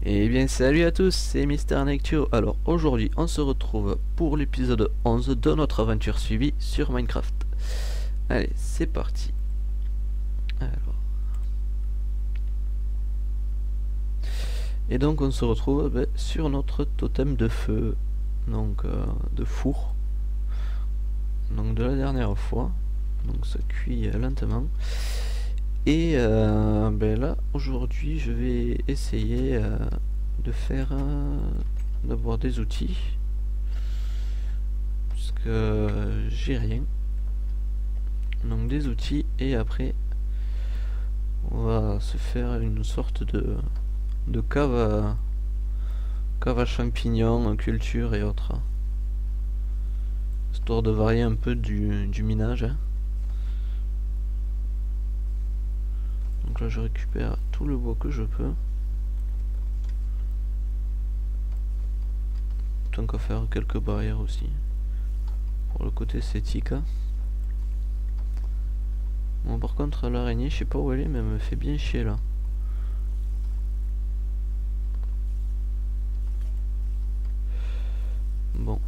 Eh bien salut à tous, c'est Mister Nectio. Alors aujourd'hui on se retrouve pour l'épisode 11 de notre aventure suivie sur Minecraft. Allez, c'est parti. Alors. Et donc on se retrouve sur notre totem de feu, donc de four, donc de la dernière fois. Donc ça cuit lentement. Et là aujourd'hui je vais essayer de faire d'avoir des outils. Puisque j'ai rien. Donc des outils et après on va se faire une sorte de cave à champignons, culture et autres. Histoire de varier un peu du minage. Hein. Donc là je récupère tout le bois que je peux. Tant qu'à faire quelques barrières aussi. Pour le côté esthétique. Bon par contre l'araignée je sais pas où elle est mais elle me fait bien chier là. Bon.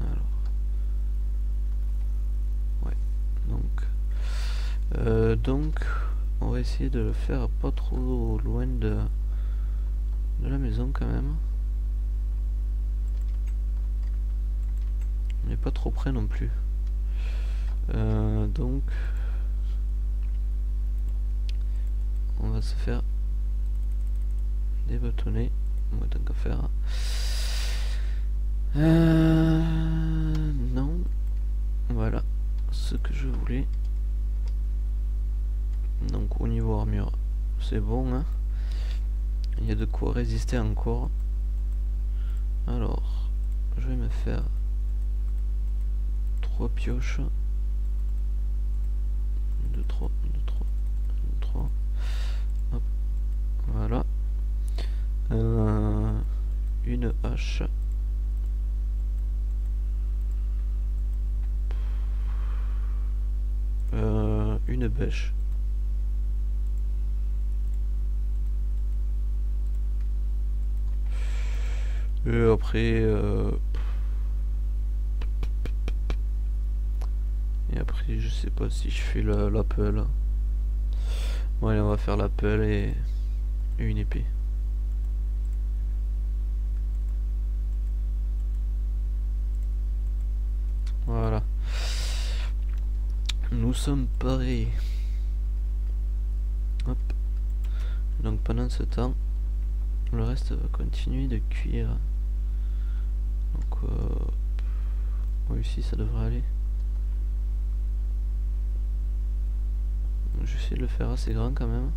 Alors. Ouais. Donc on va essayer de le faire pas trop loin de la maison quand même. On n'est pas trop près non plus. Donc on va se faire des bâtonnets. On va tant qu'à faire. Non. Voilà ce que je voulais. Donc au niveau armure, c'est bon. Hein. Il y a de quoi résister encore. Alors, je vais me faire 3 pioches. 2, 3, 2, 3, 2, 3. Hop. Voilà. Une hache. Une bêche. Et après... Et après, je sais pas si je fais la pelle. Bon, allez, on va faire la pelle et une épée. Voilà. Nous sommes parés. Hop. Donc pendant ce temps, le reste va continuer de cuire. Donc oui, ici ça devrait aller. Je vais essayer de le faire assez grand quand même.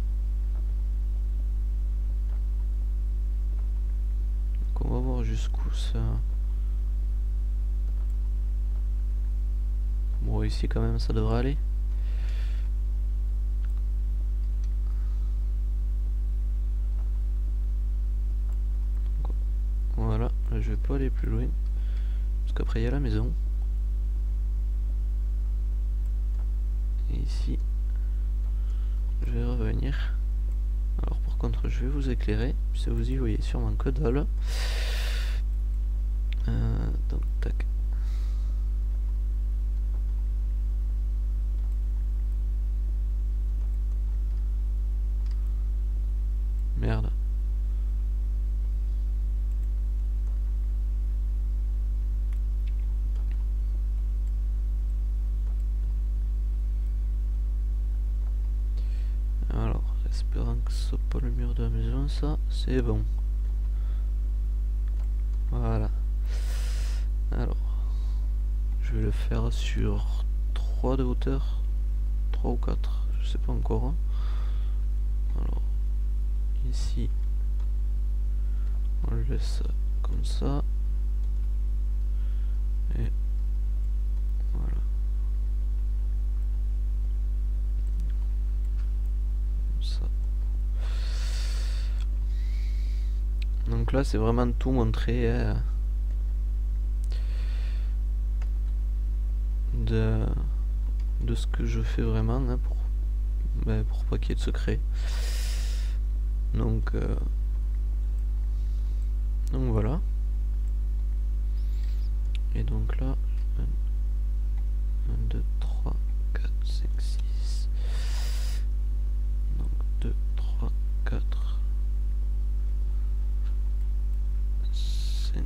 Donc on va voir jusqu'où ça. Bon, ici quand même ça devrait aller. Voilà, là, je vais pas aller plus loin. Parce qu'après il y a la maison. Et ici, je vais revenir. Alors par contre je vais vous éclairer. Puisque vous y voyez sûrement que dalle. Donc tac. Merde. Alors, espérant que ce soit pas le mur de la maison, ça, c'est bon. Voilà. Alors, je vais le faire sur 3 de hauteur. 3 ou 4, je sais pas encore. Hein. Alors, ici, on le laisse comme ça. Et voilà. Comme ça. Donc là, c'est vraiment tout montré de de ce que je fais vraiment, hein, pour pas qu'il y ait de secret. Donc voilà. Et donc là, 1, 2, 3, 4, 5, 6. Donc 2, 3, 4, 5.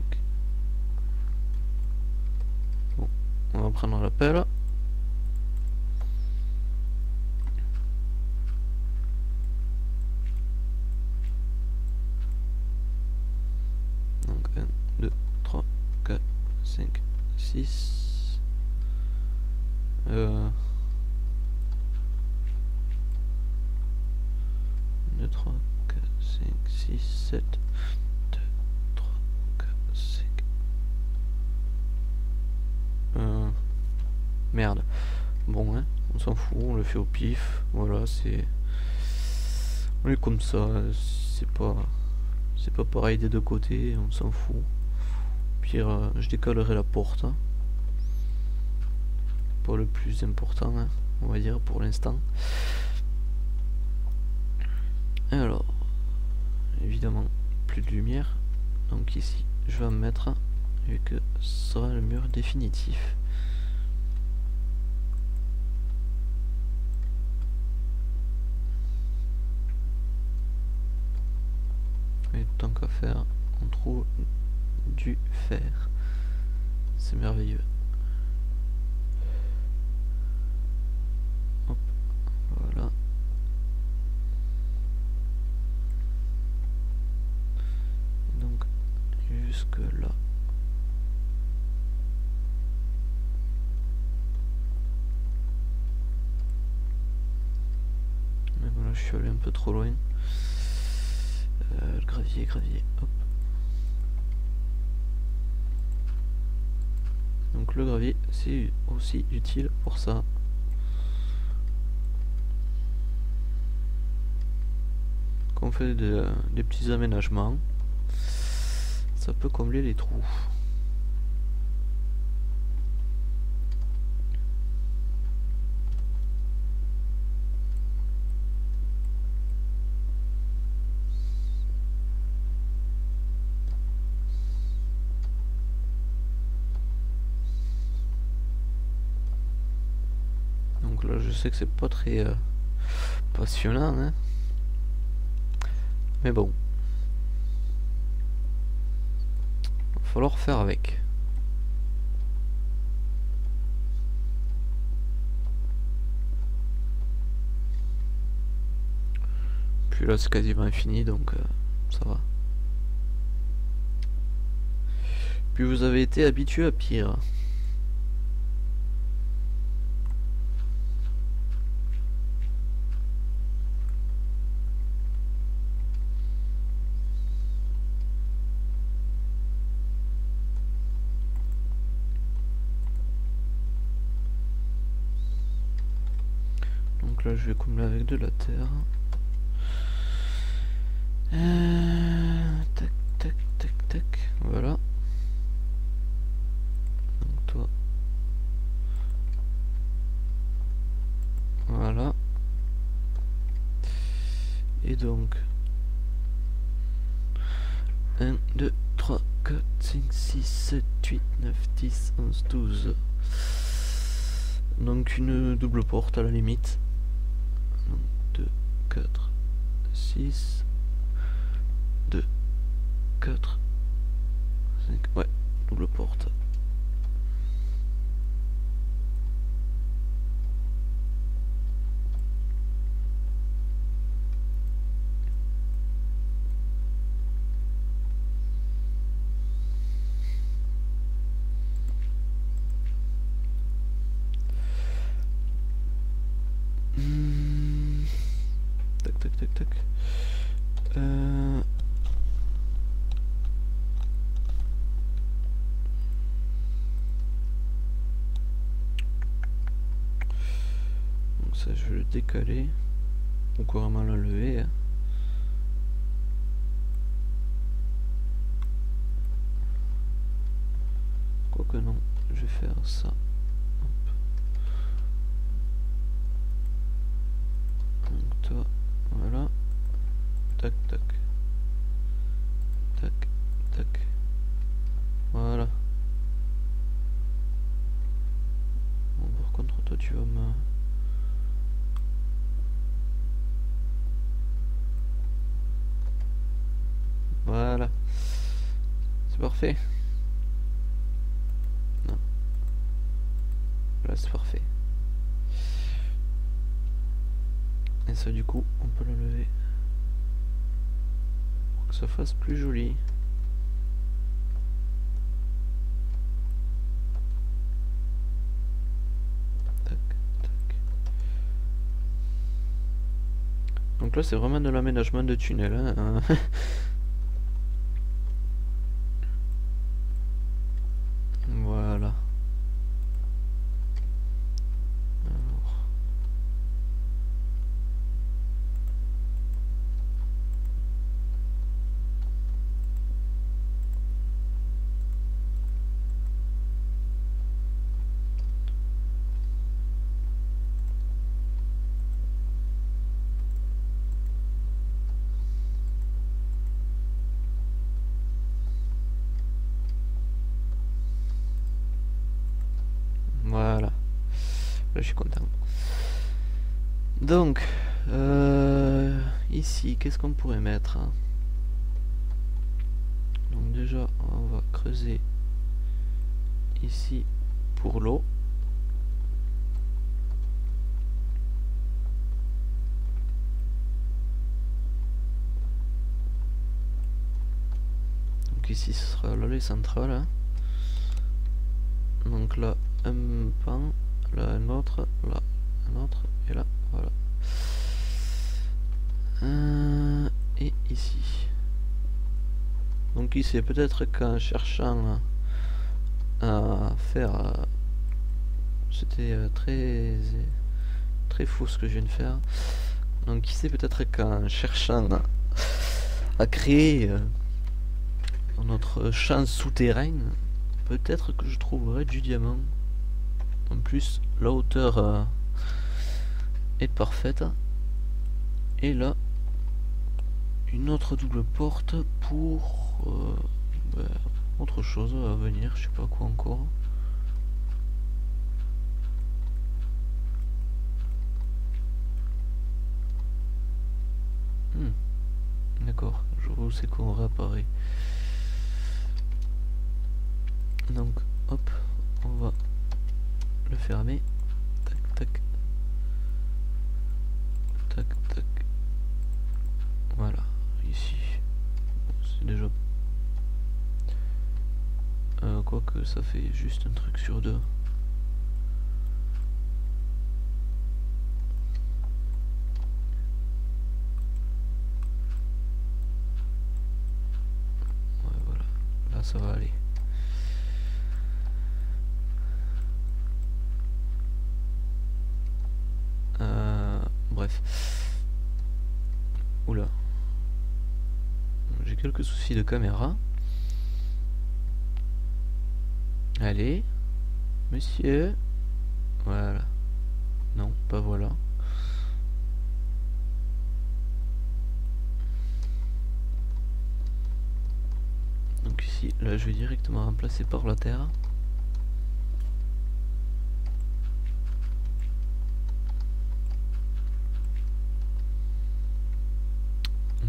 Bon, on va prendre la pelle. Donc 1, 2, 3, 4, 5, 6. 2, 3, 4, 5, 6, 7. 2, 3, 4, 5. Merde. Bon, hein, on s'en fout, on le fait au pif. Voilà, c'est... On est comme ça, c'est pas pareil des deux côtés, on s'en fout. Pire, je décalerai la porte. Hein. Pas le plus important, hein, on va dire, pour l'instant. Alors, évidemment, plus de lumière. Donc ici, je vais en mettre, vu que ce sera le mur définitif. Et tant qu'à faire, on trouve du fer. C'est merveilleux. Hop, voilà. Et donc, jusque là. Mais voilà, je suis allé un peu trop loin. Le gravier, hop. Donc le gravier, c'est aussi utile pour ça. Quand on fait des petits aménagements, ça peut combler les trous. Donc là, je sais que c'est pas très passionnant, hein. Mais bon, il va falloir faire avec. Puis là, c'est quasiment fini, donc ça va. Puis vous avez été habitué à pire. Donc là, je vais combler avec de la terre. Tac, tac, tac, tac. Voilà. Donc toi. Voilà. Et donc 1, 2, 3, 4, 5, 6, 7, 8, 9, 10, 11, 12. Donc une double porte à la limite. 2, 4, 6, 2, 4, 5, ouais, double porte. Tac, tac, tac, tac. Donc ça, je vais le décaler. Ou carrément l'enlever. Hein. Quoique non, je vais faire ça. Hop. toi, voilà. Tac, tac. Tac, tac. Voilà. Bon, par contre, toi, tu vas me... Voilà. C'est parfait. Non. Là, c'est parfait. Et ça, du coup, on peut le lever. Pour que ça fasse plus joli. Tac, tac. Donc là, c'est vraiment de l'aménagement de tunnel. Hein. Voilà. Alors. Voilà. Là, je suis content. Donc, ici, qu'est-ce qu'on pourrait mettre? Donc déjà, on va creuser ici pour l'eau. Donc ici, ce sera l'allée centrale. Hein. Donc là, un pan, là un autre, là un autre, et là, voilà. Et ici. Donc ici, peut-être qu'en cherchant à faire... C'était très fou ce que je viens de faire. Donc ici, peut-être qu'en cherchant à créer notre champ souterrain, peut-être que je trouverai du diamant. En plus, la hauteur est parfaite. Et là, une autre double porte pour autre chose à venir, je sais pas quoi encore. D'accord, je vois où c'est qu'on réapparaît. Donc, hop, on va le fermer. Tac, tac. Tac, tac. Voilà, ici. C'est déjà... quoique ça fait juste un truc sur deux. Ouais, voilà. Là, ça va aller. Bref. Oula. J'ai quelques soucis de caméra. Allez. Monsieur. Voilà. Non, pas voilà. Donc ici, là je vais directement remplacer par la terre.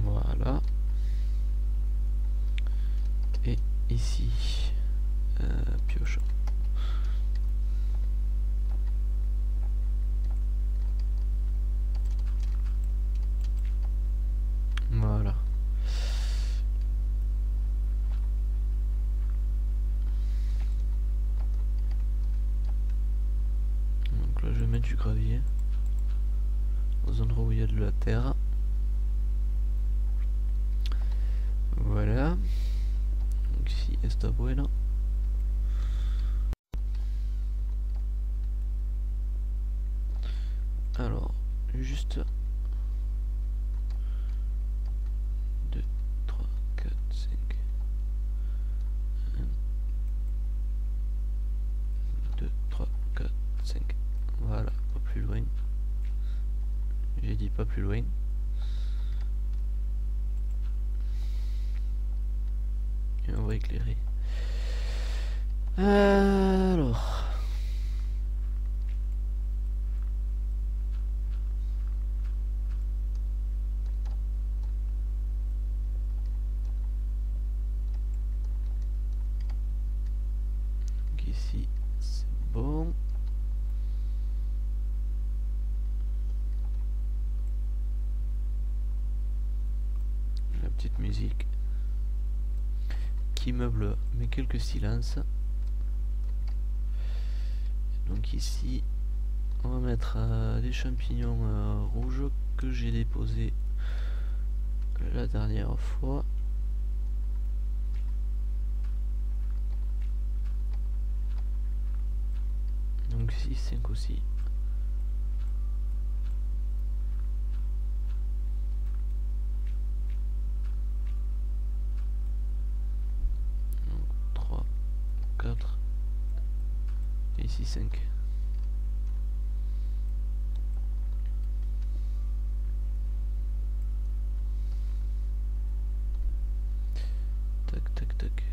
Voilà. Et ici, pioche. Voilà. Donc là je vais mettre du gravier aux endroits où il y a de la terre. Voilà. Donc ici, está bueno. Alors, juste 2, 3, 4, 5. 1, 2, 3, 4, 5. Voilà, pas plus loin. J'ai dit pas plus loin. Et on va éclairer. Alors. Donc ici, c'est bon. La petite musique qui meuble mes quelques silences. Donc ici on va mettre des champignons rouges que j'ai déposés la dernière fois. Donc 6, 5 aussi. Donc 3, 4 et ici 5. Tac, tac, tac.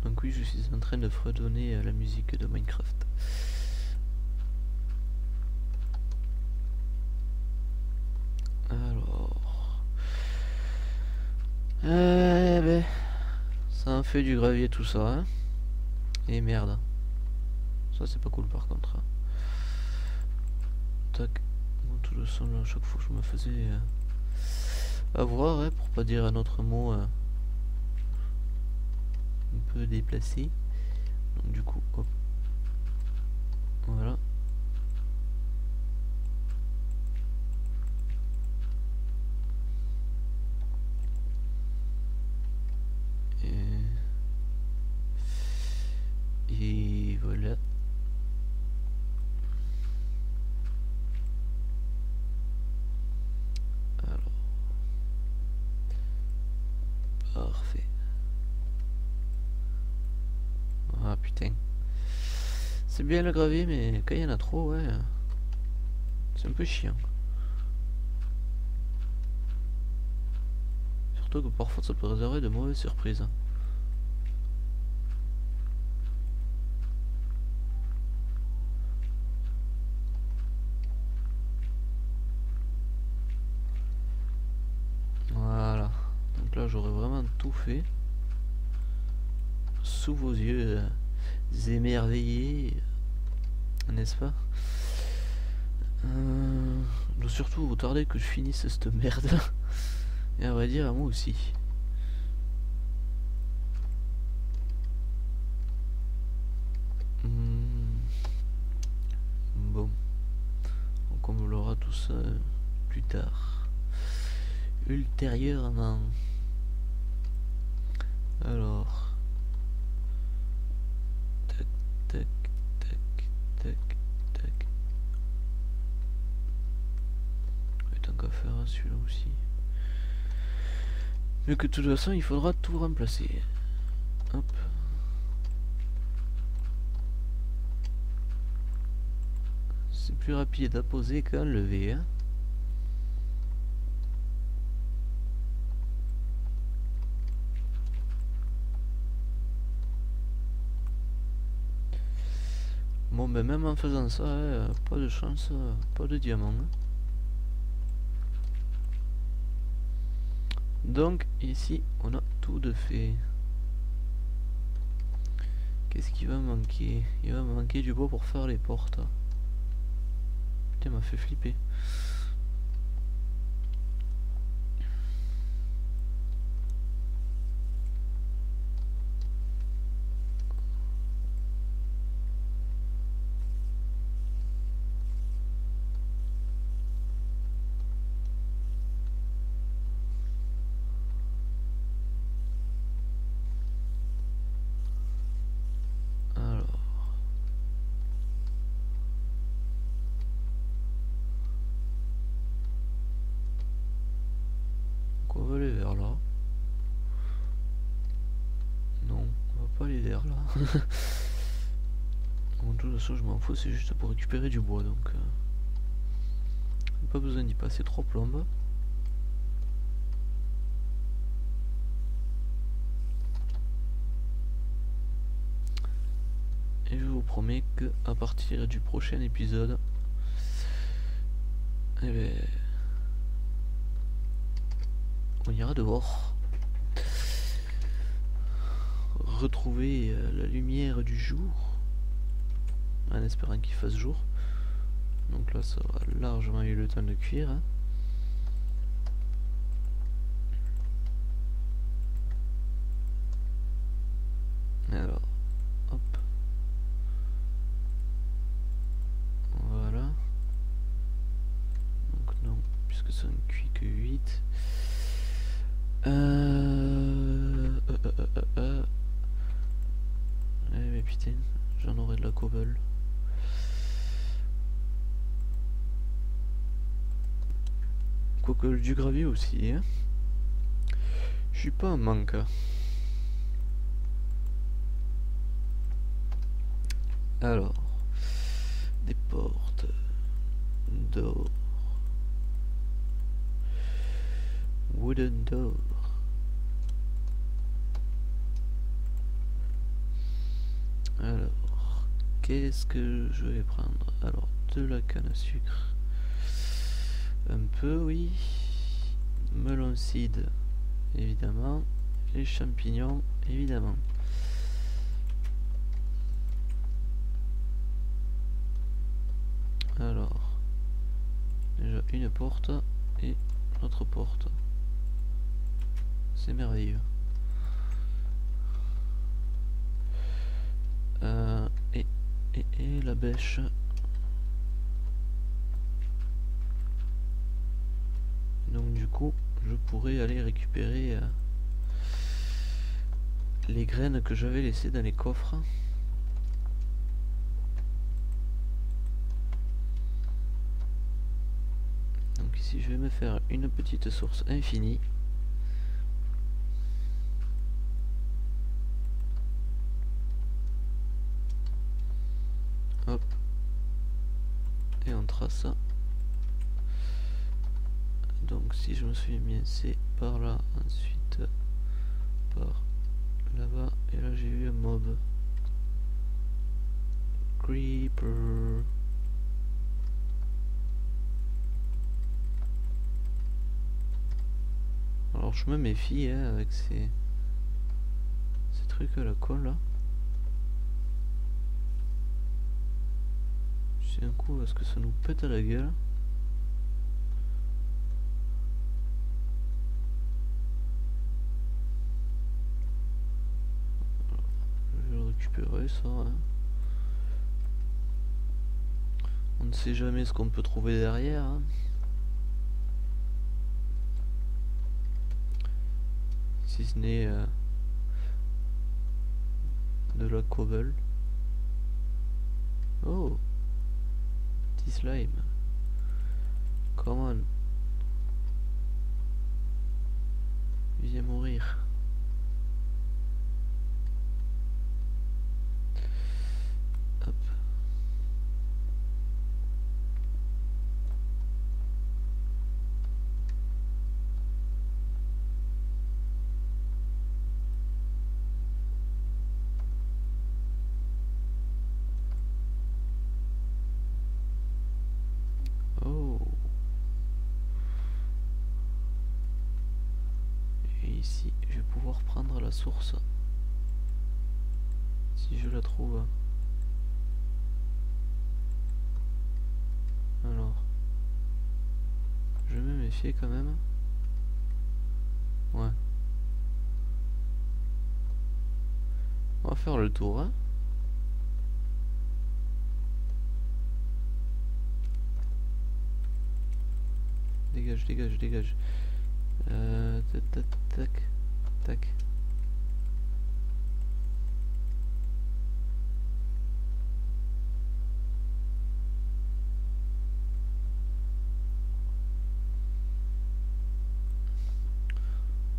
Donc oui, je suis en train de fredonner la musique de Minecraft. Alors... ben... ça en fait du gravier tout ça, hein. Et merde. Ça c'est pas cool par contre. Tac. Bon, tout le son là, à chaque fois je me faisais avoir, hein, pour pas dire un autre mot un peu déplacé. Donc du coup, hop. Voilà. Et voilà. Alors. Parfait. Ah putain. C'est bien le gravier, mais quand il y en a trop, ouais. C'est un peu chiant. Surtout que parfois ça peut réserver de mauvaises surprises. Voilà. Donc là j'aurais vraiment tout fait. Sous vos yeux émerveillés. N'est-ce pas? Donc surtout vous tardez que je finisse cette merde. Et à vrai dire à moi aussi. Bon. Donc on comblera tout ça plus tard. Ultérieurement. Alors. Tac, tac, tac, tac, tac. Et tant qu'à faire celui-là aussi. Mais que de toute façon il faudra tout remplacer. Hop. C'est plus rapide à poser qu'à enlever, hein. Bon ben même en faisant ça, pas de chance, pas de diamant. Hein. Donc ici on a tout de fait. Qu'est-ce qui va manquer? Il va me manquer du bois pour faire les portes. Putain, m'a fait flipper. Bon, de toute façon, je m'en fous, c'est juste pour récupérer du bois, donc pas besoin d'y passer trop plombes. Et je vous promets que à partir du prochain épisode, eh ben, on ira dehors retrouver la lumière du jour, en espérant qu'il fasse jour. Donc là, ça aura largement eu le temps de cuire. Hein. Alors, hop. Voilà. Donc non, puisque ça ne cuit que 8. Eh mais putain, j'en aurai de la cobble. Quoique du gravier aussi, hein. Je suis pas en manque. Alors, des portes d'or. Wooden door. Alors, qu'est-ce que je vais prendre? Alors, de la canne à sucre. Un peu, oui. Melon seed, évidemment. Les champignons, évidemment. Alors, déjà une porte et l'autre porte. C'est merveilleux. Et la bêche. Donc du coup, je pourrais aller récupérer les graines que j'avais laissées dans les coffres. Donc ici, je vais me faire une petite source infinie. Hop. Et on trace ça. Donc si je me souviens bien, c'est par là, ensuite par là-bas, et là j'ai vu un mob. Creeper. Alors je me méfie hein, avec ces trucs à la con là. C'est un coup parce que ça nous pète à la gueule. Je vais le récupérer ça. Hein. On ne sait jamais ce qu'on peut trouver derrière. Hein. Si ce n'est de la cobble. Oh, petit slime. Come on. Viens mourir. Hop. Oh. Et ici, je vais pouvoir prendre la source. Si je la trouve. Alors. Je vais me méfier quand même. Ouais. On va faire le tour, hein. Dégage, dégage, dégage. Tac, tac, tac.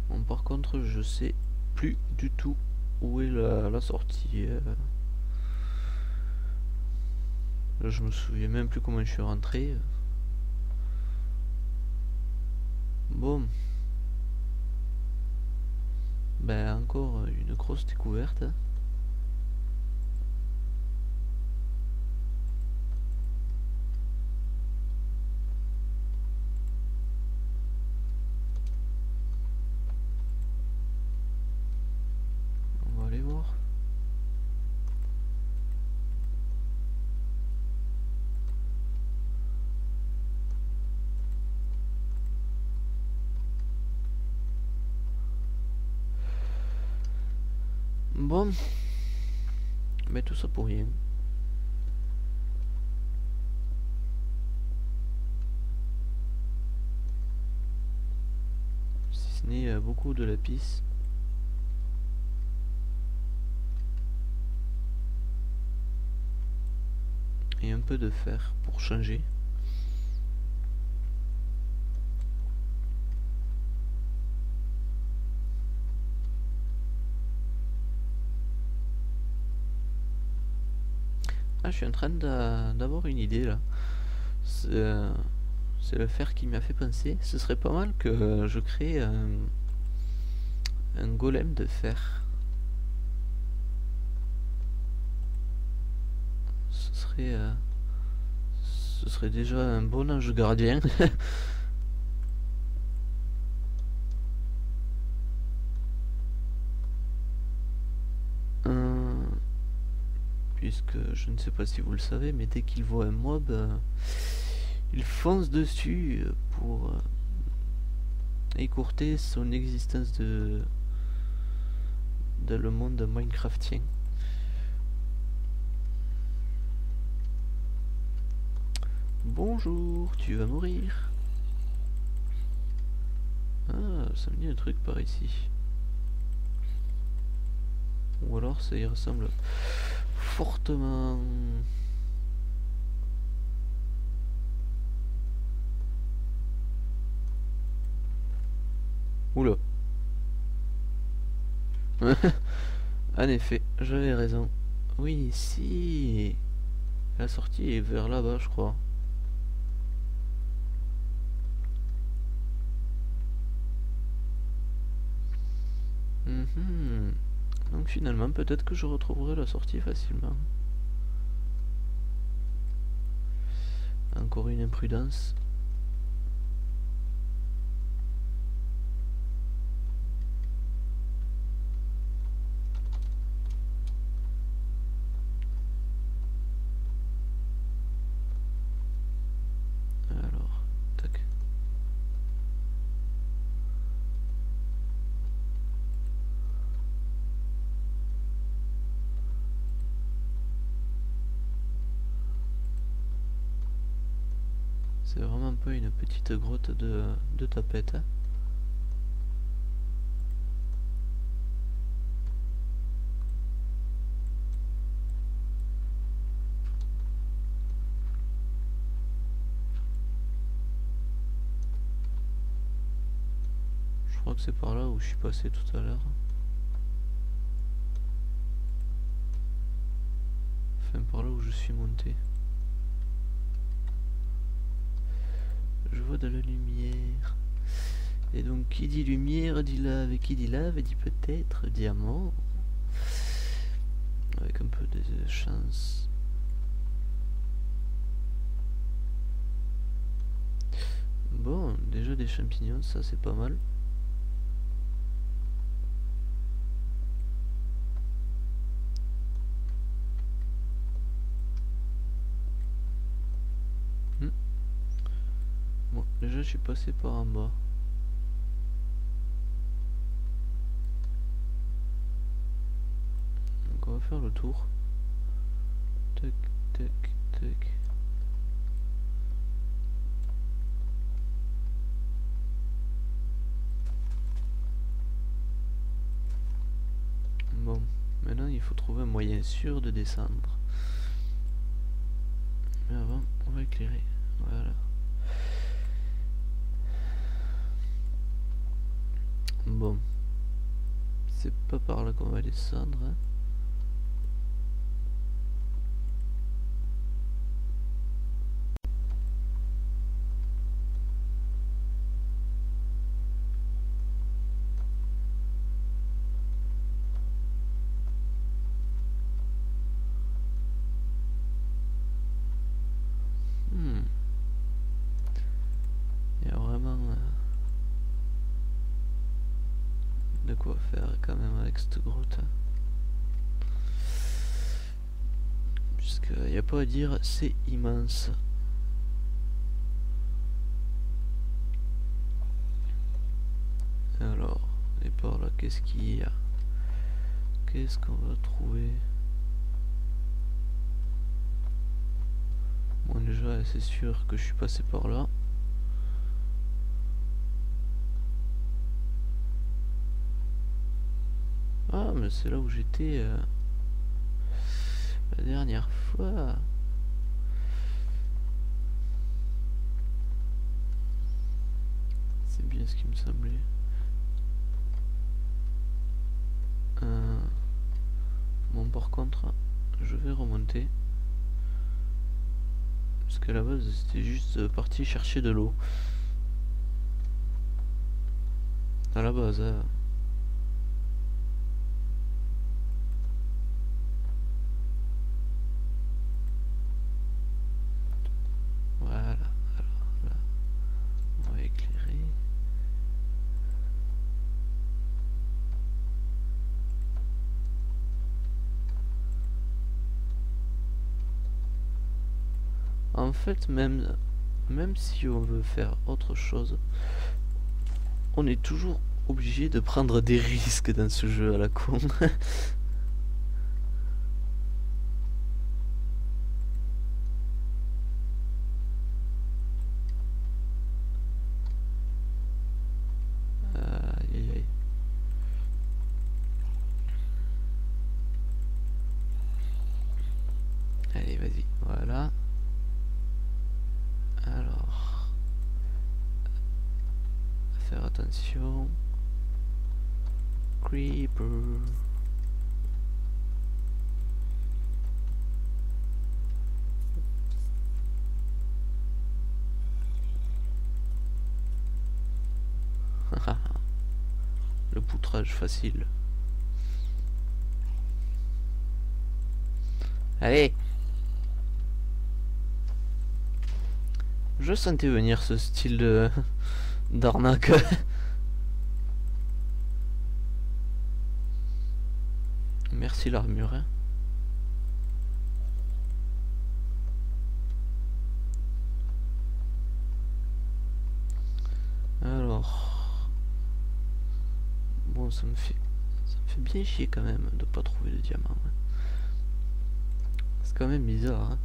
Bon, par contre, je sais plus du tout où est la sortie. Là, je me souviens même plus comment je suis rentré. Bon. Ben, encore une grosse découverte. On va aller voir. Bon. Mais tout ça pour rien. Si ce n'est beaucoup de lapis. Et un peu de fer pour changer. Ah, je suis en train d'avoir une idée là. C'est le fer qui m'a fait penser. Ce serait pas mal que je crée un golem de fer. Ce serait déjà un bon ange gardien. Puisque je ne sais pas si vous le savez, mais dès qu'il voit un mob, il fonce dessus pour écourter son existence dans le monde minecraftien. Bonjour, tu vas mourir. Ah, ça me dit un truc par ici. Ou alors ça y ressemble fortement. Oula. En effet, j'avais raison. Oui, si. La sortie est vers là-bas, je crois. Donc finalement, peut-être que je retrouverai la sortie facilement. Encore une imprudence. Alors, tac. C'est vraiment pas une petite grotte de tapette. Hein. Je crois que c'est par là où je suis passé tout à l'heure. Enfin, par là où je suis monté. Je vois de la lumière. Et donc, qui dit lumière dit lave, qui dit lave dit peut-être diamant. Avec un peu de chance. Bon, déjà des champignons, ça c'est pas mal. Bon, déjà je suis passé par en bas. Donc on va faire le tour. Tac, tac, tac. Bon, maintenant il faut trouver un moyen sûr de descendre. Mais avant, on va éclairer. Voilà. Bon. C'est pas par là qu'on va descendre. Hein. Il y a vraiment de quoi faire quand même avec cette grotte. Puisqu'il n'y a pas à dire, c'est immense. Alors, et par là, qu'est-ce qu'il y a? Qu'est-ce qu'on va trouver? Bon, déjà, c'est sûr que je suis passé par là. Ah, mais c'est là où j'étais la dernière fois. C'est bien ce qui me semblait. Bon, par contre, je vais remonter. Parce qu'à la base, c'était juste parti chercher de l'eau. À la base, hein. Voilà. Alors là, on va éclairer. En fait, même si on veut faire autre chose, on est toujours obligé de prendre des risques dans ce jeu à la con. Aïe aïe. Allez, vas-y, voilà. Alors, faire attention. Creeper. Le poutrage facile. Allez. Je sentais venir ce style de d'arnaque. Merci l'armure. Hein. Alors, bon, ça me fait bien chier quand même de pas trouver de diamant. Hein. C'est quand même bizarre. Hein.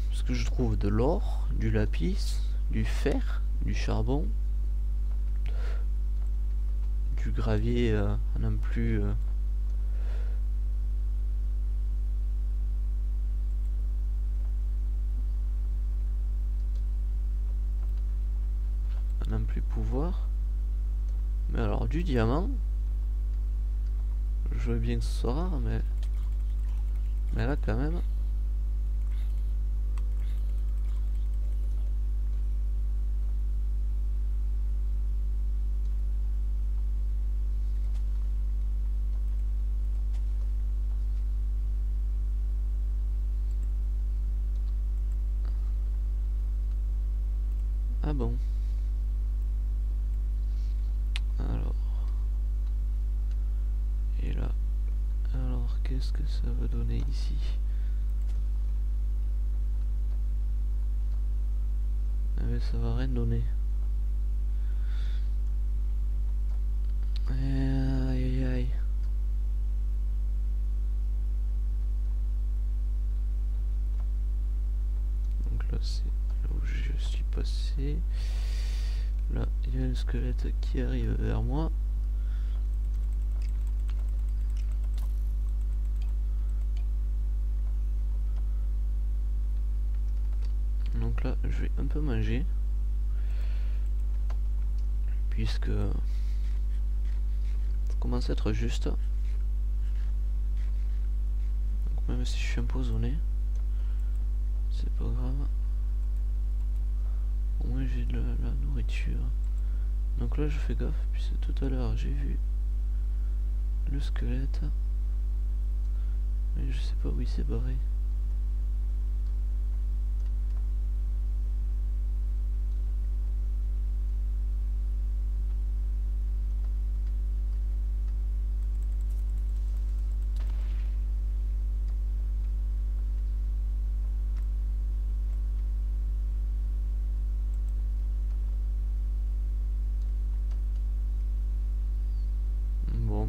Parce que je trouve de l'or, du lapis, du fer, du charbon, du gravier non plus. Non plus pouvoir. Mais alors du diamant, je veux bien que ce soit rare, mais là quand même. Ah bon. Alors. Et là. Alors qu'est-ce que ça va donner ici? Ah mais ça va rien donner. Aïe aïe aïe. Donc là c'est là où je suis passé. Là il y a un squelette qui arrive vers moi. je vais un peu manger. Puisque ça commence à être juste. Donc même si je suis empoisonné, c'est pas grave. Au moins j'ai de la nourriture. Donc là je fais gaffe, puisque tout à l'heure j'ai vu le squelette. Mais je sais pas où il s'est barré. Bon.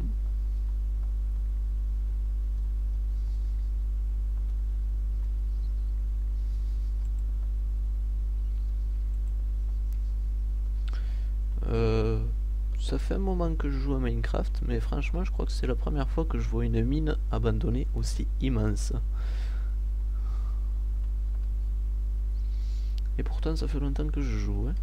Ça fait un moment que je joue à Minecraft, mais franchement je crois que c'est la première fois que je vois une mine abandonnée aussi immense. Et pourtant ça fait longtemps que je joue. Hein.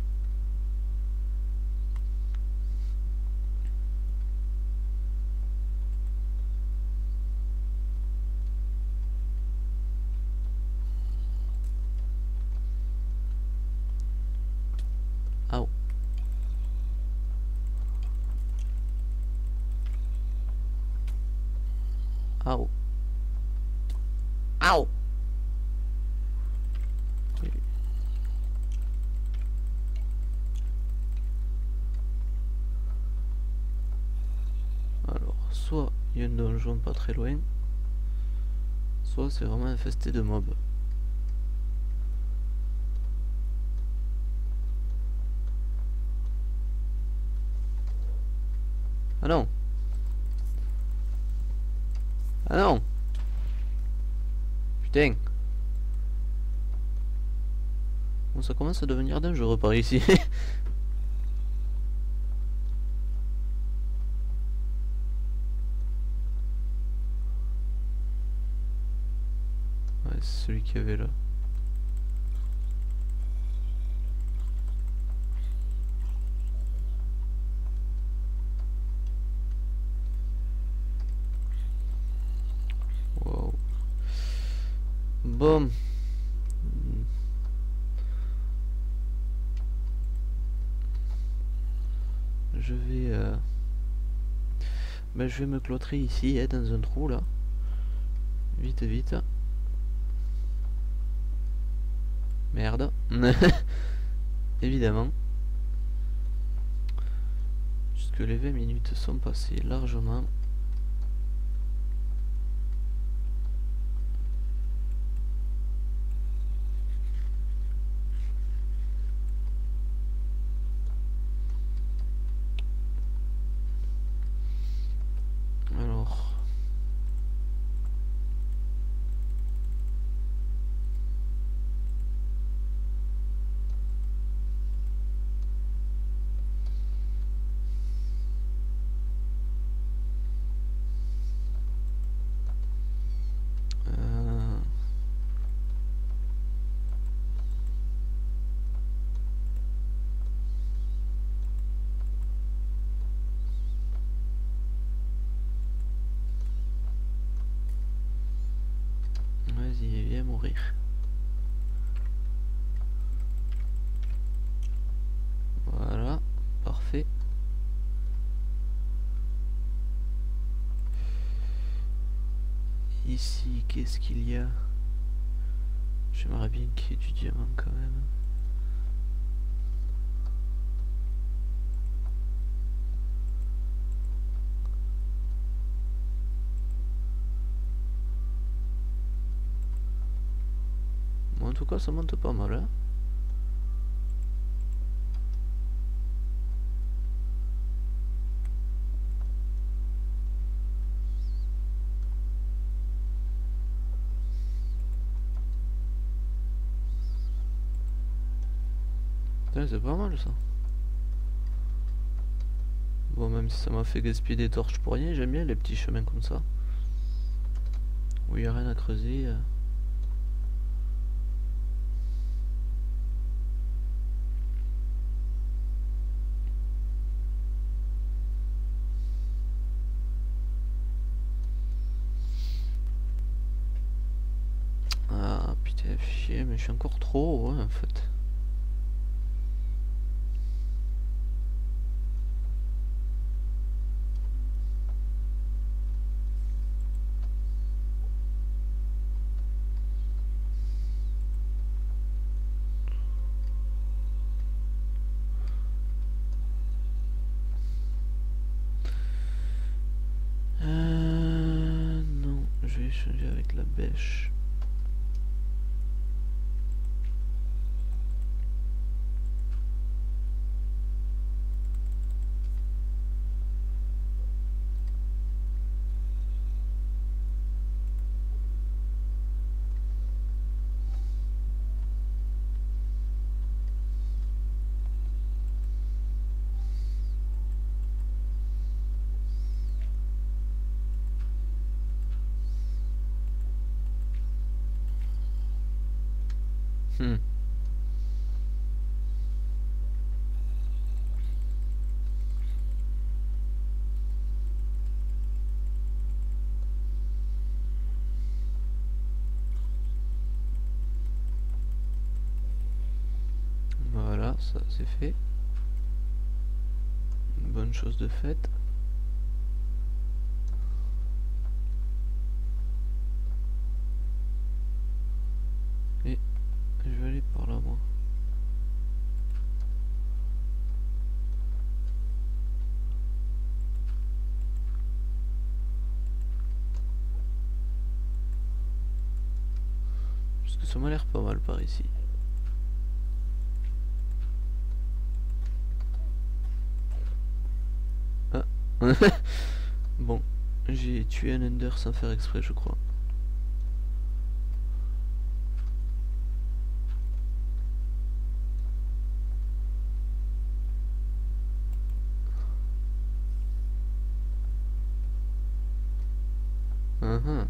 Ah. Au. Au. Alors, soit il y a un donjon pas très loin, soit c'est vraiment infesté de mobs. Ah non. Ah non. Putain. Bon, ça commence à devenir dangereux par ici. Ouais, c'est celui qui avait là. Wow. Bon. Je vais... Ben, je vais me cloîtrer ici, dans un trou là. Vite, vite. Merde. Évidemment. Puisque les 20 minutes sont passées largement. Alors... Vas-y, viens mourir. Voilà, parfait. Ici, qu'est-ce qu'il y a? J'aimerais bien qu'il y ait du diamant quand même. Bon, en tout cas, ça monte pas mal, hein. C'est pas mal ça. Bon, même si ça m'a fait gaspiller des torches pour rien, j'aime bien les petits chemins comme ça. Où il n'y a rien à creuser. mais je suis encore trop haut, hein, en fait. Non, je vais échanger avec la bêche. Hmm. Voilà, ça c'est fait. Une bonne chose de faite. Et je vais aller par là, moi. Parce que ça m'a l'air pas mal par ici. Ah. Bon, j'ai tué un ender sans faire exprès, je crois. Uh-huh.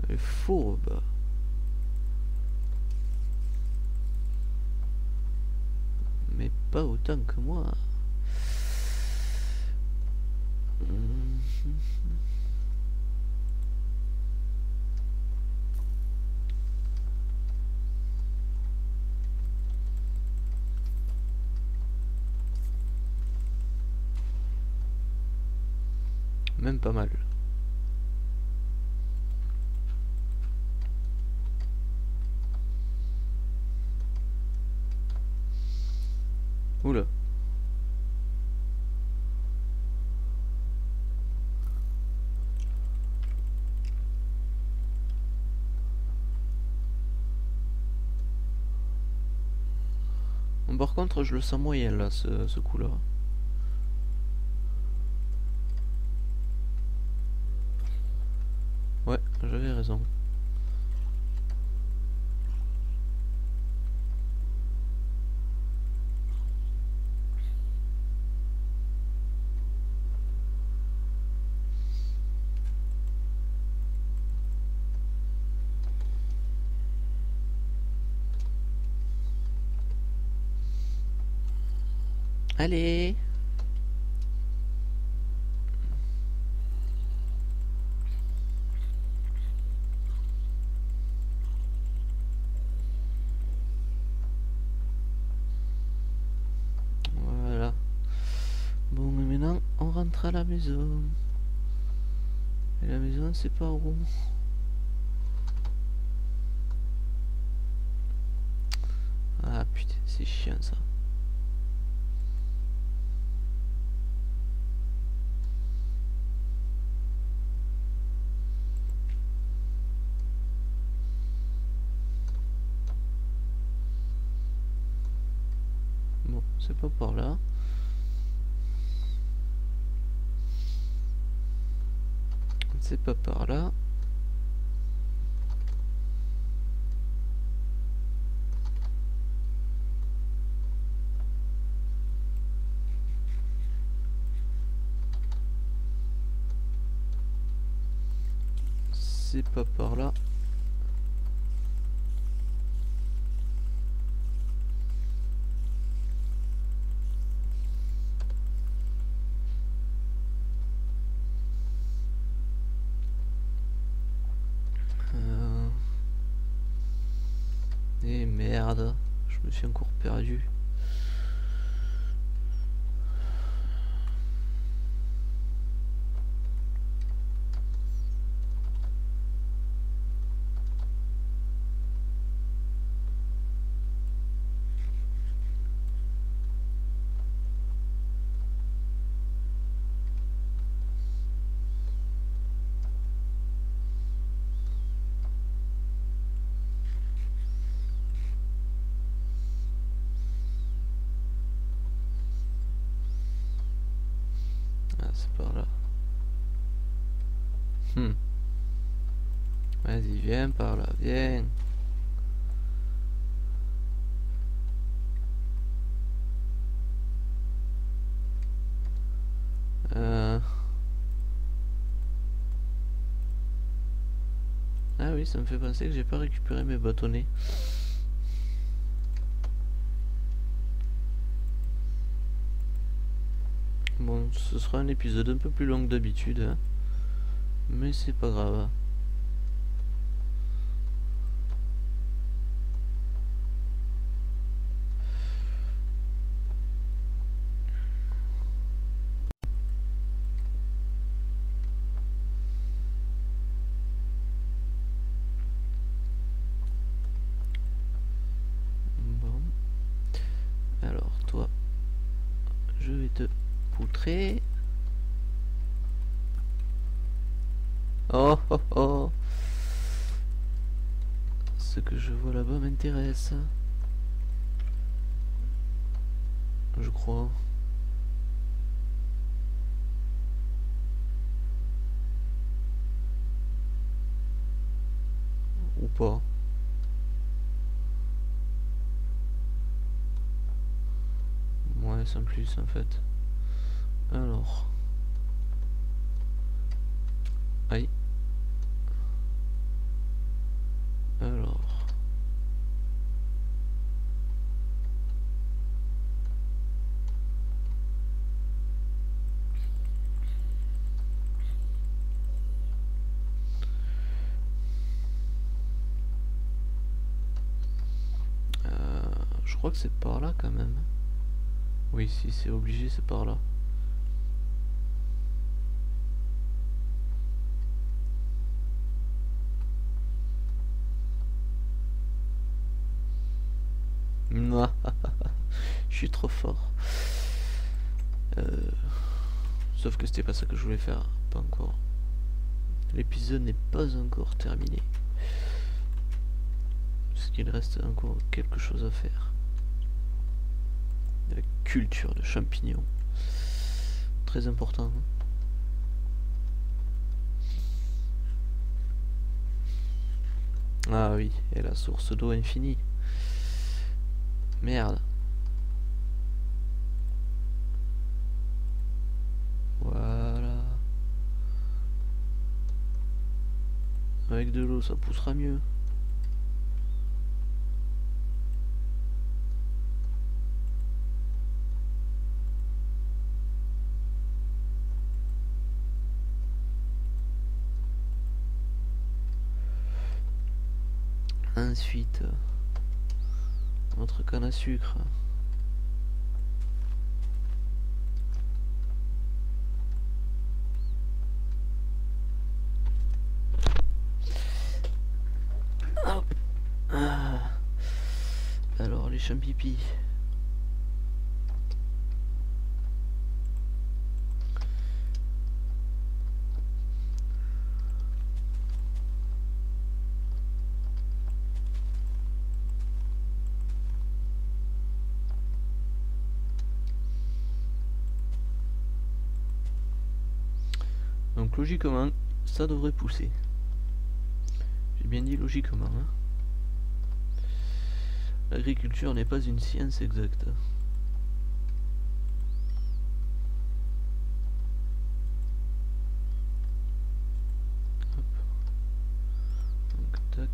Elle est fourbe. Mais pas autant que moi. Même pas mal. Oula. Bon, par contre, je le sens moyen là, ce coup-là. Ouais, j'avais raison. Allez! Voilà. Bon, mais maintenant, on rentre à la maison. Et la maison, c'est pas où? Ah putain, c'est chiant ça. Bon, c'est pas par là. C'est pas par là. C'est pas par là. Et merde, je me suis encore perdu. Ah, c'est par là. Vas-y, viens par là, viens. Ah oui, ça me fait penser que j'ai pas récupéré mes bâtonnets. Bon, ce sera un épisode un peu plus long que d'habitude, hein. Mais c'est pas grave. Bon. Alors, toi, je vais te poutrer. Oh oh oh. Ce que je vois là-bas m'intéresse. Je crois. Ou pas. Ouais, sans plus en fait. Alors. Aïe. Alors. Je crois que c'est par là quand même. Oui, si c'est obligé, c'est par là. Je suis trop fort. Sauf que c'était pas ça que je voulais faire. Pas encore. L'épisode n'est pas encore terminé. Parce qu'il reste encore quelque chose à faire. De la culture de champignons. Très important. Hein. Ah oui, et la source d'eau infinie. Merde. Voilà. Avec de l'eau, ça poussera mieux. Ensuite, notre canne à sucre. Hop. Ah. Alors les champipis. Donc logiquement, ça devrait pousser. J'ai bien dit logiquement. Hein. L'agriculture n'est pas une science exacte. Hop. Donc tac.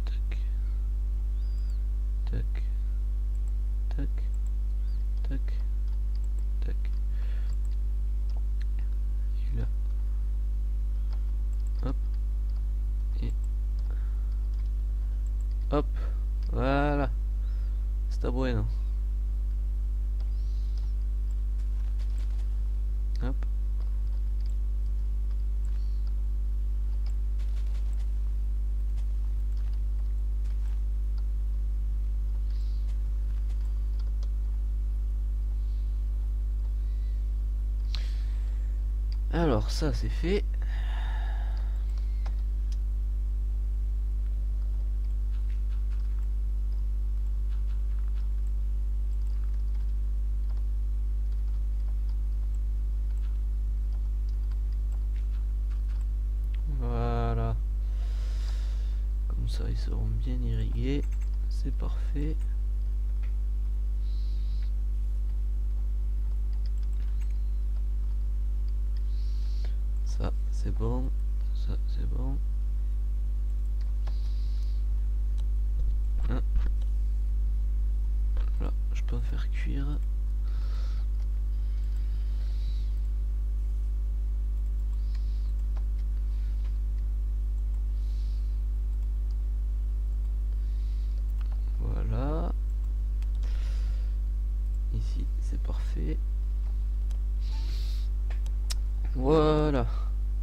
Tac. Tac. Tac. Tac. Tac. Et là. Hop. Et Hop, voilà. Está bueno. Hop. Alors ça c'est fait. Voilà. Comme ça ils seront bien irrigués. C'est parfait. Ça c'est bon. Ça c'est bon. Voilà, je peux en faire cuire. Voilà. Ici, c'est parfait. Voilà.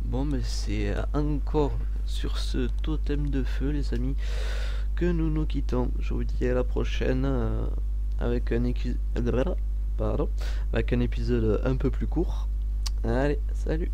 Bon, mais c'est encore sur ce totem de feu, les amis, que nous nous quittons. Je vous dis à la prochaine avec un épisode un peu plus court. Allez, salut.